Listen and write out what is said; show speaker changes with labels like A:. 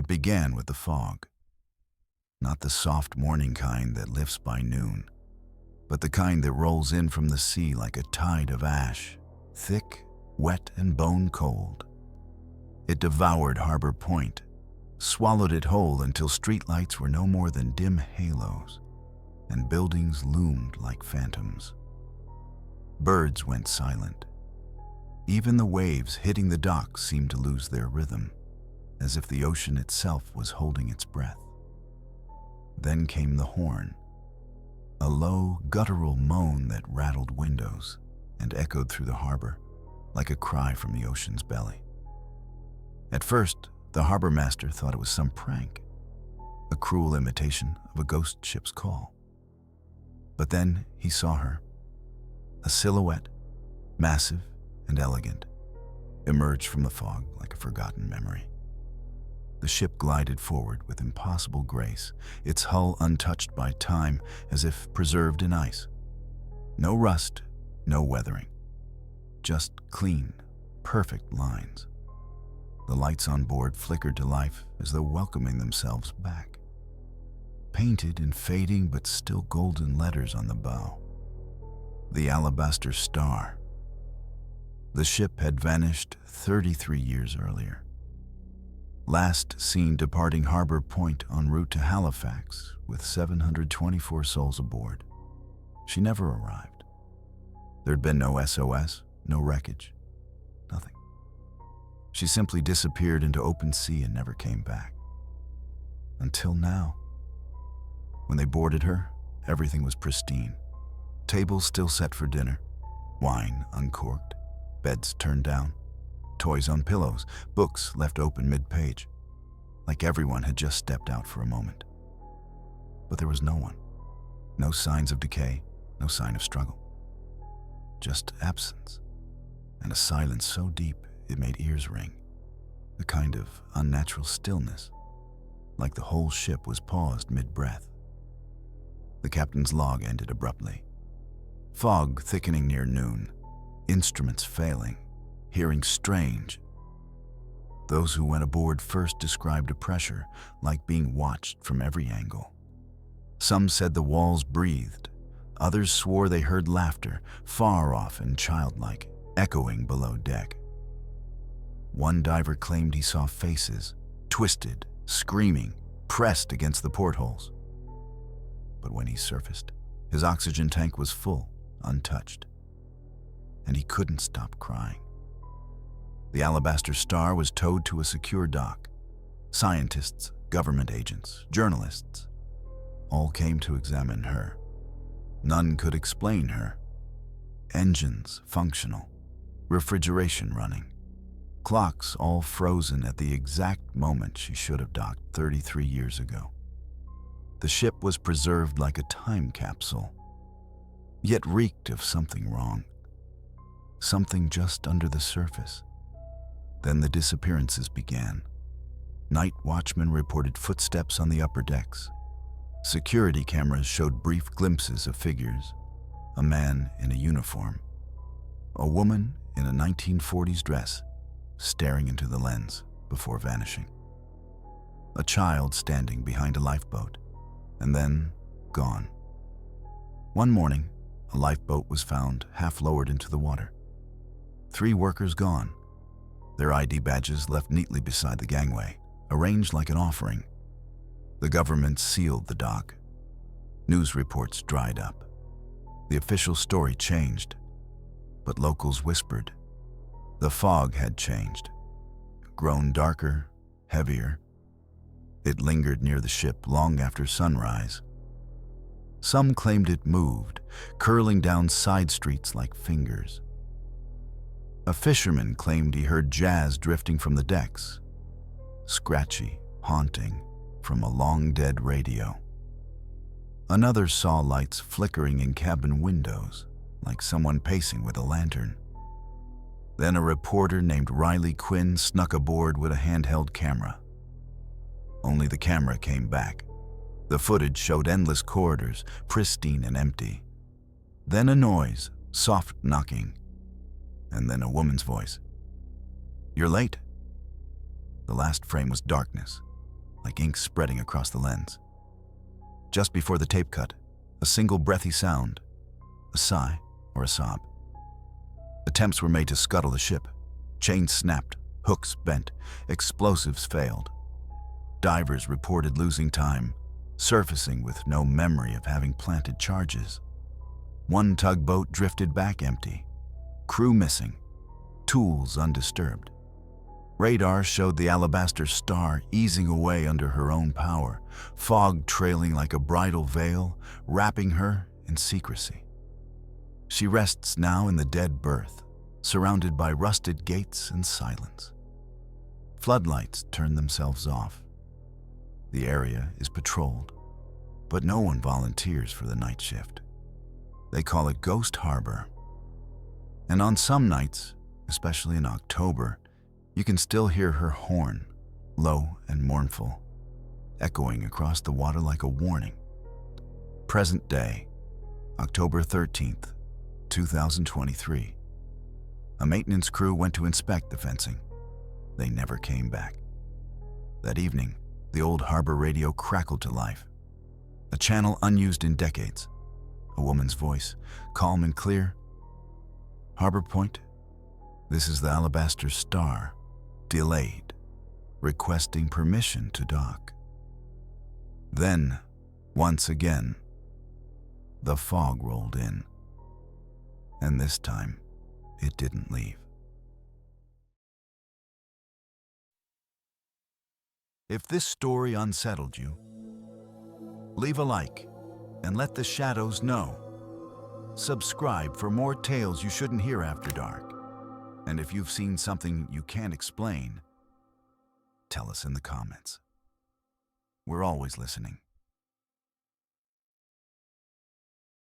A: began with the fog. Not the soft morning kind that lifts by noon, but the kind that rolls in from the sea like a tide of ash, thick, wet, and bone cold. It devoured Harbor Point, swallowed it whole until streetlights were no more than dim halos, and buildings loomed like phantoms. Birds went silent. Even the waves hitting the docks seemed to lose their rhythm, as if the ocean itself was holding its breath. Then came the horn, a low, guttural moan that rattled windows and echoed through the harbor like a cry from the ocean's belly. At first, the harbor master thought it was some prank, a cruel imitation of a ghost ship's call. But then he saw her, a silhouette, massive and elegant, emerge from the fog like a forgotten memory. The ship glided forward with impossible grace, its hull untouched by time, as if preserved in ice. No rust, no weathering, just clean, perfect lines. The lights on board flickered to life as though welcoming themselves back. Painted in fading but still golden letters on the bow, the Alabaster Star. The ship had vanished 33 years earlier. Last seen departing Harbor Point en route to Halifax with 724 souls aboard. She never arrived. There'd been no SOS, no wreckage, nothing. She simply disappeared into open sea and never came back. Until now. When they boarded her, everything was pristine. Tables still set for dinner, wine uncorked, beds turned down, toys on pillows, books left open mid-page, like everyone had just stepped out for a moment. But there was no one. No signs of decay, no sign of struggle. Just absence, and a silence so deep it made ears ring, a kind of unnatural stillness, like the whole ship was paused mid-breath. The captain's log ended abruptly. Fog thickening near noon, instruments failing, hearing strange. Those who went aboard first described a pressure like being watched from every angle. Some said the walls breathed. Others swore they heard laughter, far off and childlike, echoing below deck. One diver claimed he saw faces, twisted, screaming, pressed against the portholes. But when he surfaced, his oxygen tank was full, untouched, and he couldn't stop crying. The Alabaster Star was towed to a secure dock. Scientists, government agents, journalists, all came to examine her. None could explain her. Engines functional, refrigeration running, clocks all frozen at the exact moment she should have docked 33 years ago. The ship was preserved like a time capsule, yet reeked of something wrong, something just under the surface. Then the disappearances began. Night watchmen reported footsteps on the upper decks. Security cameras showed brief glimpses of figures, a man in a uniform, a woman in a 1940s dress staring into the lens before vanishing, a child standing behind a lifeboat, and then gone. One morning, a lifeboat was found half lowered into the water. 3 workers gone, their ID badges left neatly beside the gangway, arranged like an offering. The government sealed the dock. News reports dried up. The official story changed, but locals whispered. The fog had changed, grown darker, heavier. It lingered near the ship long after sunrise. Some claimed it moved, curling down side streets like fingers. A fisherman claimed he heard jazz drifting from the decks, scratchy, haunting, from a long-dead radio. Another saw lights flickering in cabin windows, like someone pacing with a lantern. Then a reporter named Riley Quinn snuck aboard with a handheld camera. Only the camera came back. The footage showed endless corridors, pristine and empty. Then a noise, soft knocking, and then a woman's voice. "You're late." The last frame was darkness, like ink spreading across the lens. Just before the tape cut, a single breathy sound, a sigh or a sob. Attempts were made to scuttle the ship. Chains snapped, hooks bent, explosives failed. Divers reported losing time, surfacing with no memory of having planted charges. One tugboat drifted back empty, crew missing, tools undisturbed. Radar showed the alabaster star easing away under her own power, fog trailing like a bridal veil, wrapping her in secrecy. She rests now in the dead berth, surrounded by rusted gates and silence. Floodlights turn themselves off. The area is patrolled, but no one volunteers for the night shift. They call it Ghost Harbor. And on some nights, especially in October, you can still hear her horn, low and mournful, echoing across the water like a warning. Present day, October 13th, 2023. A maintenance crew went to inspect the fencing. They never came back. That evening, the old harbor radio crackled to life. A channel unused in decades. A woman's voice, calm and clear. "Harbor Point, this is the Alabaster Star, delayed, requesting permission to dock." Then, once again, the fog rolled in. And this time, it didn't leave. If this story unsettled you, leave a like and let the shadows know. Subscribe for more tales you shouldn't hear after dark. And if you've seen something you can't explain, tell us in the comments. We're always listening.